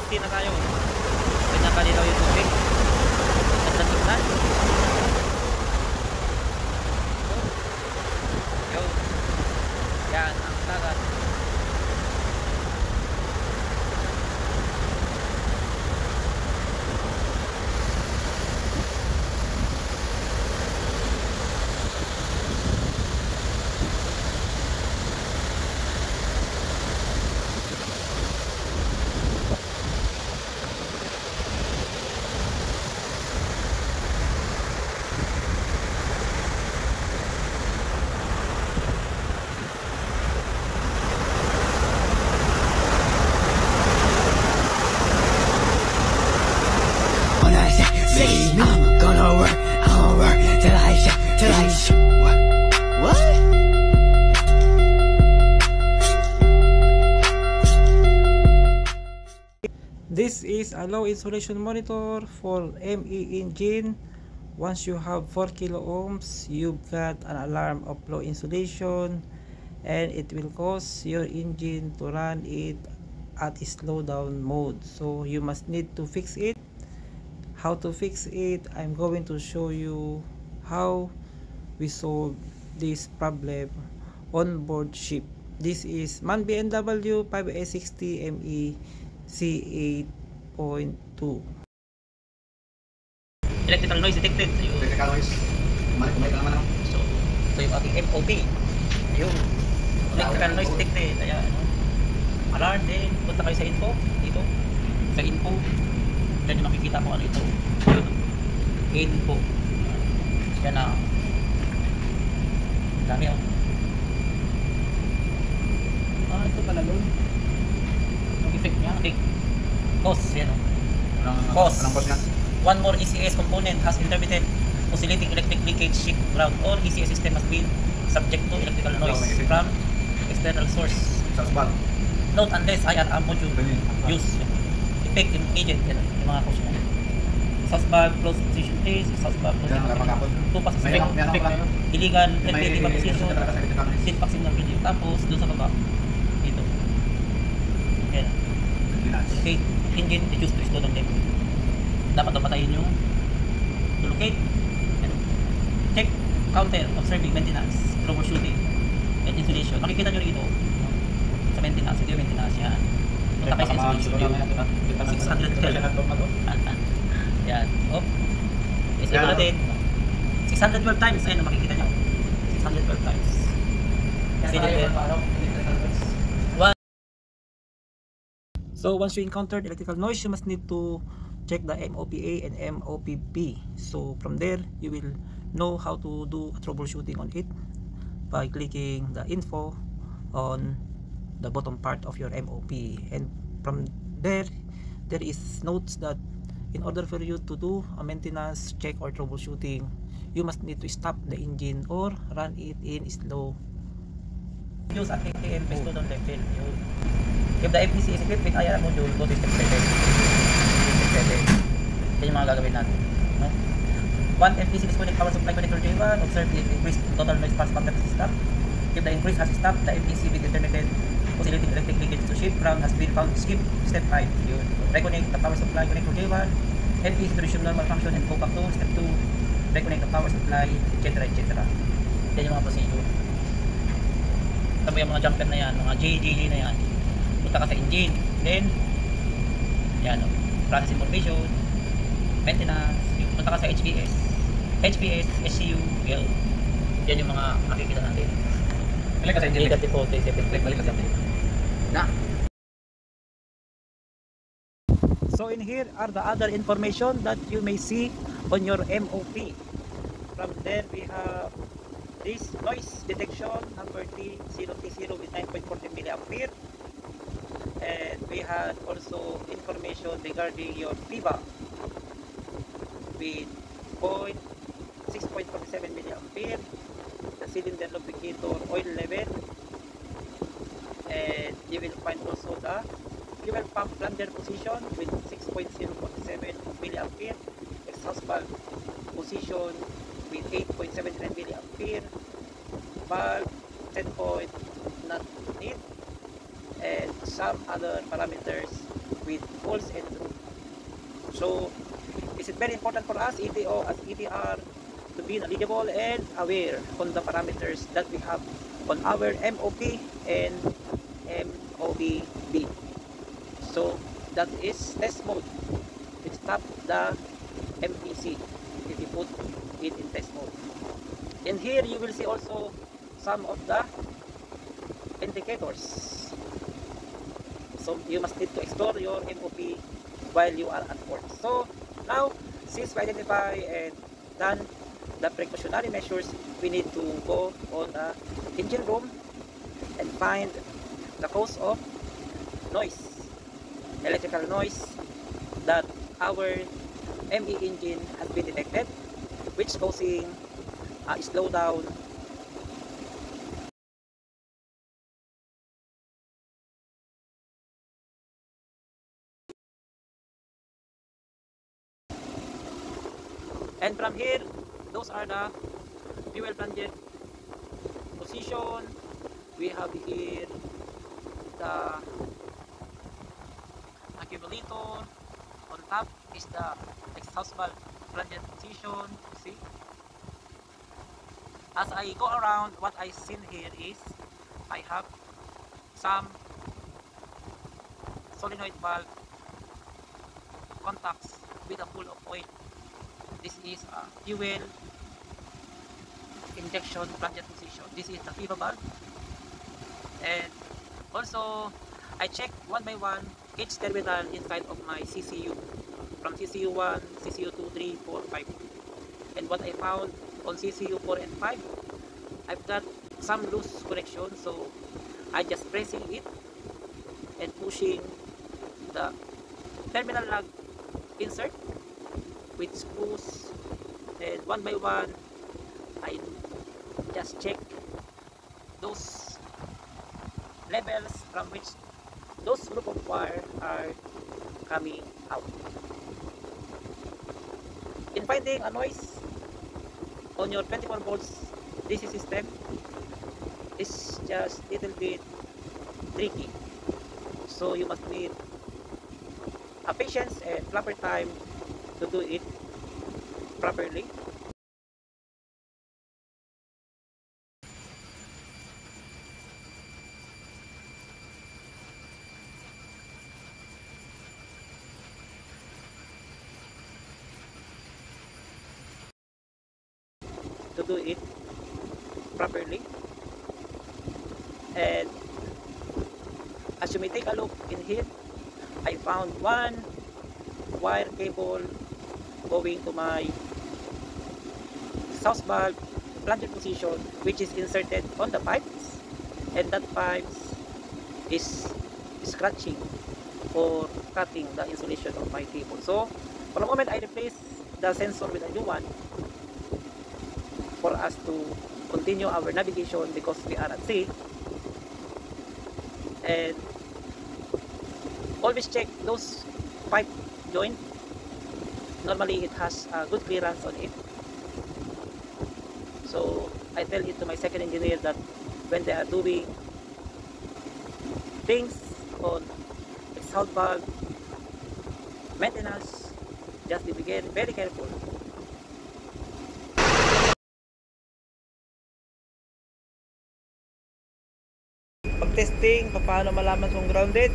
50 na tayo. Ganyan kalinaw yung tubig. Ganda tignan. Yun. Yan ang dagat. I'm gonna work till I shoot. What? This is a low insulation monitor for ME engine. Once you have 4 kilo ohms, you've got an alarm of low insulation, and it will cause your engine to run it at a slow down mode. So you must need to fix it. How to fix it, I'm going to show you how we solve this problem on board ship. This is MAN B&W 5A60 ME C8.2. Electrical noise detected. Electrical noise. Kumain ka naman ako. So, ito yung ating MOP. Ayun. Electrical noise detected. Ayan. Alarm din. Punta kayo sa info. Dito. Sa info. Yan yung makikita mo ano ito. Yun. Info. Yan na. Dami oh. Ito pala doon. Yung effect niya. Okay. Cause. Yan oh. Cause. Anong cause nga? One more ECS component has intermittent oscillating electric leakage shift ground. All ECS system must be subject to electrical noise from external source. Salsbag. Note unless IRA module use. Effective agent yan yung mga cause niya. Salsbag, close position place, salsbag, close effect, illegal, LTD position, seat pack signal video. Tapos doon sa baba, dito. Yan. Okay, engine reduce to slow down level. Dapat patayin yung to locate. Yan. Check, counter, observing, maintenance, troubleshooting, and insulation. Makikita nyo rito sa maintenance, ito yung maintenance yan. Punta kayo sa insulation. 612. Yan. Oh. Is ito natin. 612 times. Ayan, makikita nyo. 612 times. Kasi dito. So once you encountered electrical noise, you must need to check the MOPA and MOPB. So from there, you will know how to do a troubleshooting on it by clicking the info on the bottom part of your MOP. And from there is notes that in order for you to do a maintenance check or troubleshooting, you must need to stop the engine or run it in slow. Use at ATM based on level. If the FPC is equipped with IR module, go to step 7. Yan yung mga gagawin natin. No? 1 FPC disconnect power supply connector J1. Observe the increased total noise pulse factor system. If the increase has stopped, the FPC with intermittent oscillating electric leakage to shift ground has been found. Skip step 5. Yun. Reconnect the power supply connector J1. FPC to resume normal function and go back to step 2. Reconnect the power supply, etc. etc. Yan yung mga procedure. Tapos yung mga jumper na yan, mga JJJ na yan. Punta ka sa engine. Then, yan o. Process information, maintenance, punta ka sa HPS, SCU, yan yung mga makikita natin. Balik ka sa engine. Negative voltage, balik ka sa engine. Na. So in here are the other information that you may see on your MOP. From there we have this noise detection number T0T0 with 9.14 milliampere. And we had also information regarding your FIBA with 6.47 milliampere, the cylinder lubricator oil level, and you will find also the fuel pump plunger position with 6.047 milliampere, exhaust valve position with 8.79 milliampere, valve set point not need, and some other parameters with false and true. So is it very important for us ETO as ETR to be knowledgeable and aware on the parameters that we have on our MOP and MOBB. So that is test mode. It stop the MPC if you put it in test mode. And here you will see also some of the indicators. So you must need to explore your MOP while you are at work. So now, since we identify and done the precautionary measures, we need to go on the engine room and find the cause of noise, electrical noise that our ME engine has been detected, which causing a slowdown and from here those are the fuel plunger position. We have here the accumulator. On top is the exhaust valve plunger position. See, as I go around, what I seen here is I have some solenoid valve contacts with a full of oil. This is a fuel injection plunger position. This is the FIVA valve. And also I check one by one each terminal inside of my CCU, from CCU 1, CCU 2, 3, 4, 5. And what I found on CCU 4 and 5, I've got some loose connection, so I just pressing it and pushing the terminal lug insert with screws, and one by one I just check those levels from which those group of wire are coming out. In finding a noise on your 24 volts DC system is just a little bit tricky, so you must need a patience and proper time to do it properly. And as you may take a look in here, I found one wire cable going to my exhaust valve plunger position, which is inserted on the pipes, and that pipes is scratching or cutting the insulation of my cable. So for the moment I replace the sensor with a new one for us to continue our navigation because we are at sea. And always check those pipe joint. Normally it has a good clearance on it. So I tell it to my second engineer that when they are doing things on exhaust valve maintenance, just be very careful. Pag-testing, paano malaman kung grounded?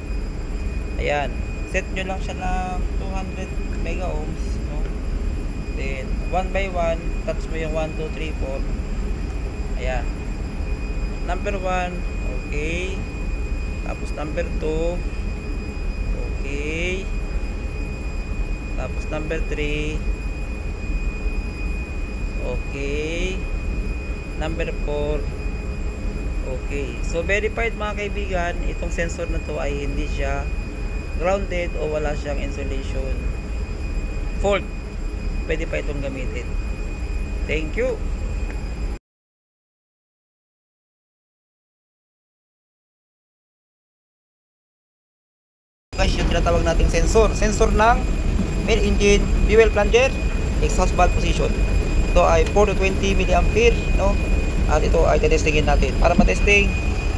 Ayan, set nyo lang siya ng 200 mega ohms, no? Then, one by one, touch mo yung 1, 2, 3, 4. Ayan. Number 1, okay. Tapos number 2, okay. Tapos number 3, okay. Number 4, okay. So verified mga kaibigan, itong sensor na to ay hindi siya grounded o wala siyang insulation fault. Pwede pa itong gamitin. Thank you. Guys, yung tinatawag nating sensor ng main engine fuel plunger exhaust valve position. Ito ay 4 to 20 mA, no? At ito ay testingin natin. Para matesting,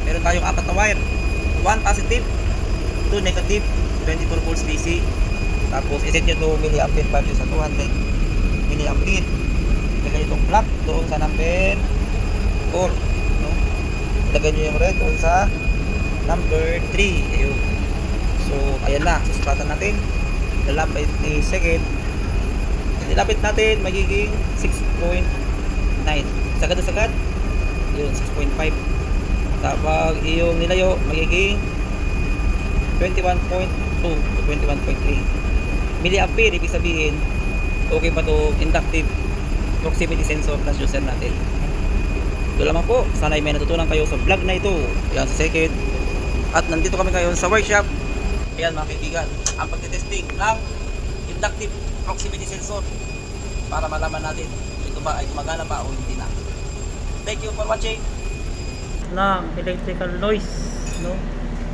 meron tayong 4 na wire. 1 positive, 2 negative, 24 volts DC. Tapos iset nyo to milliampere value sa 200 milliampere. Ilagay itong plug doon sa number 4, no? Ilagay nyo yung red doon sa number 3. Ayun. So ayan na, susukatan natin. Lalapit ni second. Nilapit natin, magiging 6.9. Sagad-sagad. Yun, 6.5. Tapos yung nilayo, magiging 21.2 to 21.3 milliampere. Ibig sabihin, okay pa to inductive proximity sensor transducer natin. Ito lamang po. Sana ay may natutunan kayo sa vlog na ito. Yan sa second. At nandito kami ngayon sa workshop. Ayan mga kaibigan, ang pagtitesting ng inductive proximity sensor para malaman natin ito ba ay gumagana pa o hindi na. Thank you for watching. Ng electrical noise, no?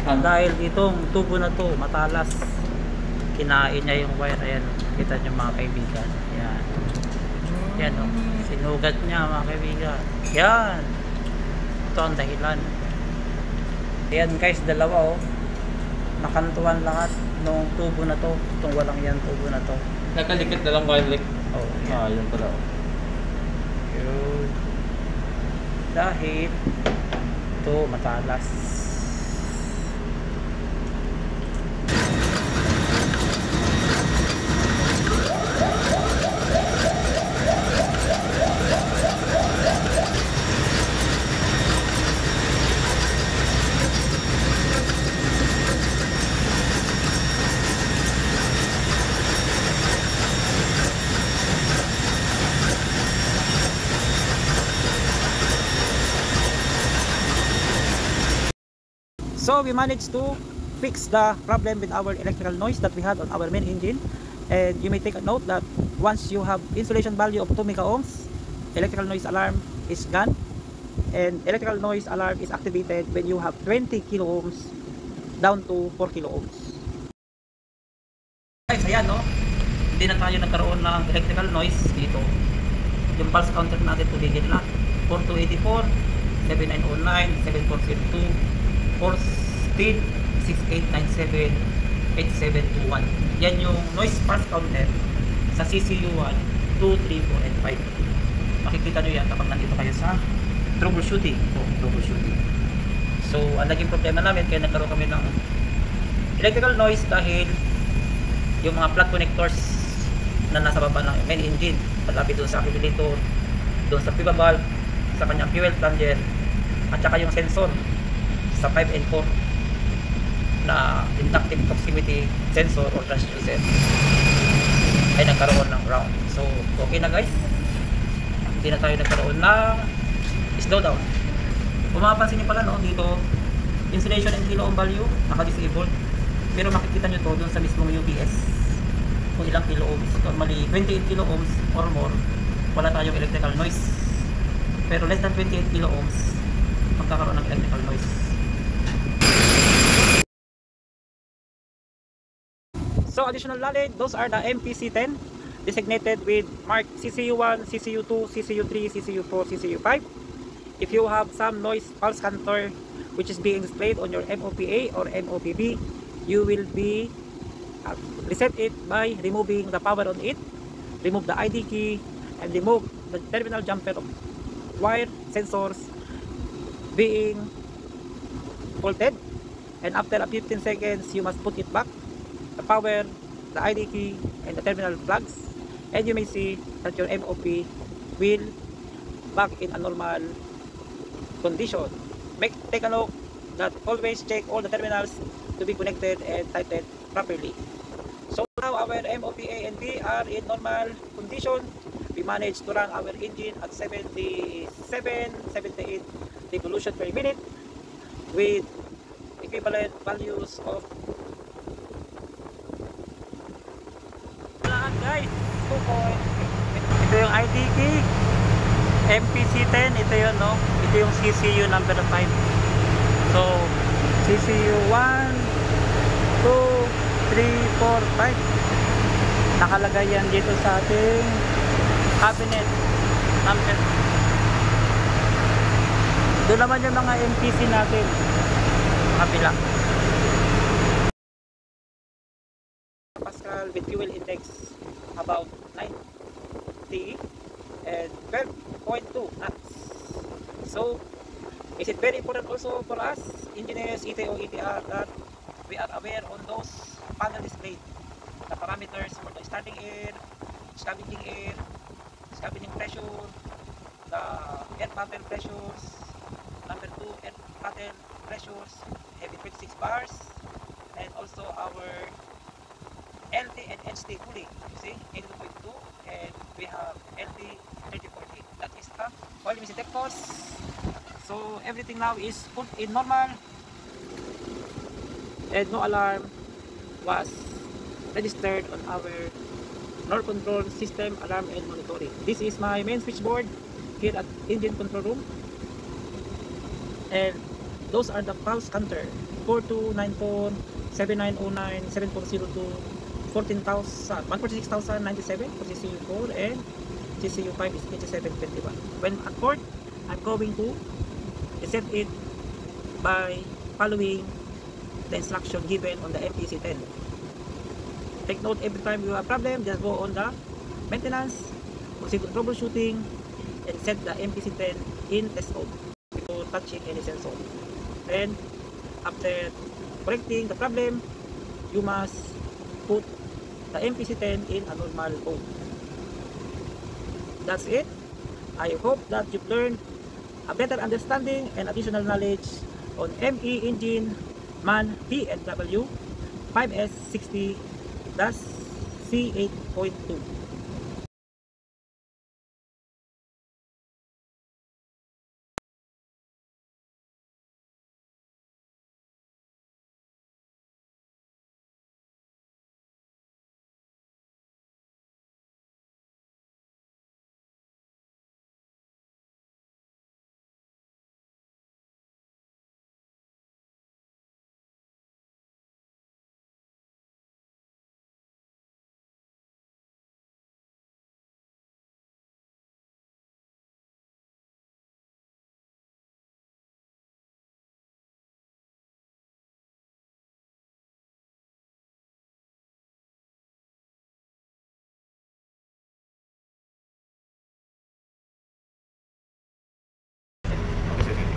Dahil itong tubo na to matalas, kinain niya yung wire. Ayan, kita nyo mga kaibigan. Yan. Yan, no? Sinugat niya mga kaibigan. Yan. Ito ang dahilan. Ayan guys, dalawa, oh. Nakantuan lahat nung tubo na to. Itong walang yan tubo na to. Nakalikit na lang kayo. Oh, yan. Yun pala. Yun. Dahil ito matalas. So we managed to fix the problem with our electrical noise that we had on our main engine. And you may take a note that once you have insulation value of 2 mega ohms, electrical noise alarm is gone. And electrical noise alarm is activated when you have 20 kilo ohms down to 4 kilo ohms. Guys, ayan, no? Hindi na tayo nagkaroon ng electrical noise dito. Yung pulse counter natin tumigil na. 4284, 7909, 7402, force speed 6897, 8721. Yan yung noise pulse counter sa CCU1, 2, 3, 4, and 5. Makikita nyo yan kapag nandito kayo sa troubleshooting. So ang naging problema namin, kaya nagkaroon kami ng electrical noise dahil yung mga plug connectors na nasa baba ng main engine, malapit doon sa accumulator, doon sa piva valve, sa kanyang fuel plunger, at saka yung sensor sa 5 and 4 na inductive proximity sensor or transducer ay nagkaroon ng ground. So okay na guys, hindi na tayo nagkaroon ng slowdown. Kung mapapansin nyo pala, no, dito insulation and kilo ohm value naka-disable, pero makikita nyo to doon sa mismong UPS kung ilang kilo ohms. Normally 28 kilo ohms or more wala tayong electrical noise, pero less than 28 kilo ohms magkakaroon ng electrical noise. So additional knowledge, those are the MPC10 designated with mark CCU1, CCU2, CCU3, CCU4, CCU5. If you have some noise pulse counter which is being displayed on your MOPA or MOPB, you will be reset it by removing the power on it, remove the ID key, and remove the terminal jumper of wire sensors being faulted. And after a 15 seconds, you must put it back, the power, the ID key, and the terminal plugs, and you may see that your MOP will back in a normal condition. Take a look that always check all the terminals to be connected and tightened properly. So now our MOP A and B are in normal condition. We managed to run our engine at 77, 78 revolution per minute with equivalent values of guys, 2 point. Ito yung ID key, MPC10, ito yun, no? Ito yung CCU number 5. So CCU 1, 2, 3, 4, 5 nakalagay yan dito sa ating cabinet number. Doon naman yung mga MPC natin kabila. vehicle with fuel index about 90 and 12.2 knots. So is it very important also for us engineers, ETO, ETR, that we are aware on those panel displayed, the parameters for the starting air, scavenging air, scavenging pressure, the air bottle pressures, number 2 air bottle pressures, heavy 26 bars, and also our LT and HT cooling. You see, 82.2, and we have LT 30.8. That is the oil emission detectors. So everything now is put in normal, and no alarm was registered on our NOR control system alarm and monitoring. This is my main switchboard here at engine control room, and those are the pulse counter: 4294, 7909, 7402, 14,000, 146,097 for CCU4, and CCU5 is 8721. When at port, I'm going to set it by following the instruction given on the MPC10. Take note, every time you have a problem, just go on the maintenance, proceed with troubleshooting, and set the MPC10 in test mode before touching any sensor. Then, after correcting the problem, you must put the MPC10 in a normal mode. That's it. I hope that you've learned a better understanding and additional knowledge on ME engine MAN PNW 5S60-C8.2.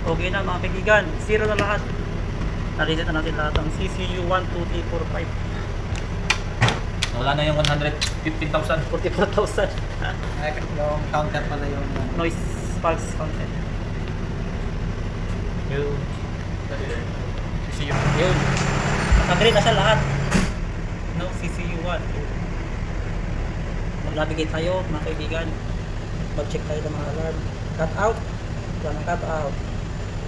Okay na mga kaibigan, zero na lahat. Na-reset na natin lahat ng CCU 1, 2, 3, 4, 5. Wala na yung 115,000. 44,000. Yung counter pala yung Noise pulse content. Yun. CCU. Yun. Naka-green na siya lahat. No, CCU 1. Mag-navigate tayo mga kaibigan. Mag-check tayo ng mga alarm. Cut out. Wala ng cut out.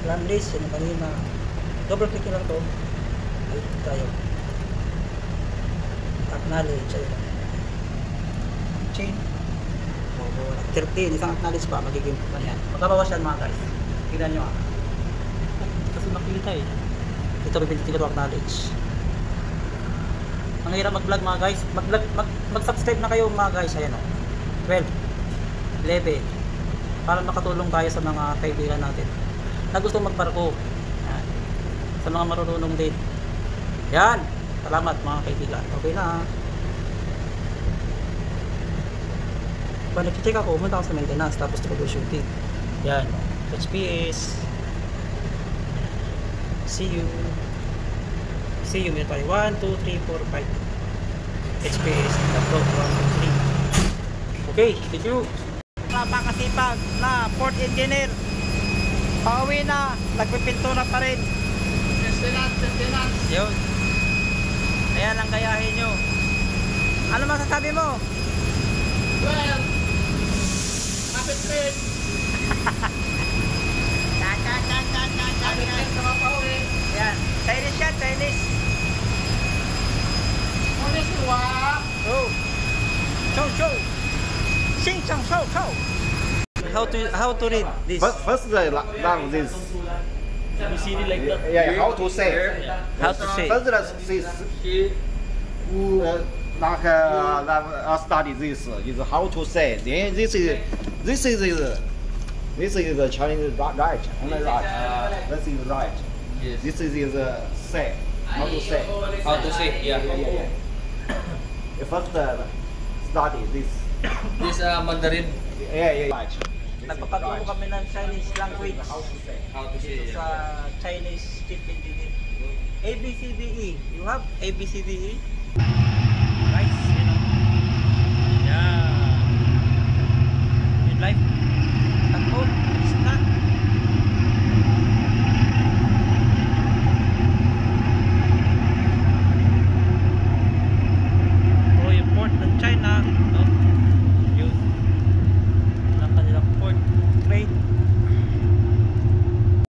Alarm list, yun yung kanina. Double click lang to. Ayun tayo. Acknowledge. Ayun. Chain. 13. Isang acknowledge pa. Magiging ano yan. Magkabawas yan mga guys. Tignan nyo ah. Kasi makikita eh. Dito pipilitin ko to acknowledge. Ang hirap mag-vlog mga guys. Mag-subscribe na kayo mga guys. Ayan o. 12. 11. Para makatulong tayo sa mga kaibigan natin na gusto magbarko. Yan. Sa mga marunong din. Yan. Salamat mga kaibigan. Okay na. Pag nag-check ako, pumunta ako sa maintenance tapos troubleshooting. Yan. HPS. CU. CU meron tayo 1, 2, 3, 4, 5. HPS. Tatlo. 1, 2, 3. Okay. Thank you. Napakasipag na port engineer. Pauwi na, nagpipintura pa rin. Maintenance. Yun. Ayan ang gayahin nyo. Ano masasabi mo? Well, kapit rin. Kapit rin sa mga pauwi. Ayan. Chinese yan, Chinese. Honest wa. Oh. Chow, chow. Sing, chow, chow, chow. How to read this? First learn this. You see it like that? Yeah, how to say. How to say? First learn this. Study this is how to say. Then this is the Chinese right, only right. This is right. Yes. This is say. How to say? How to say? Yeah. first study this. This Mandarin. Yeah. Nagpapaturo kami ng Chinese language How to dito say. sa Chinese chief engineer. ABCDE. You have ABCDE? Guys,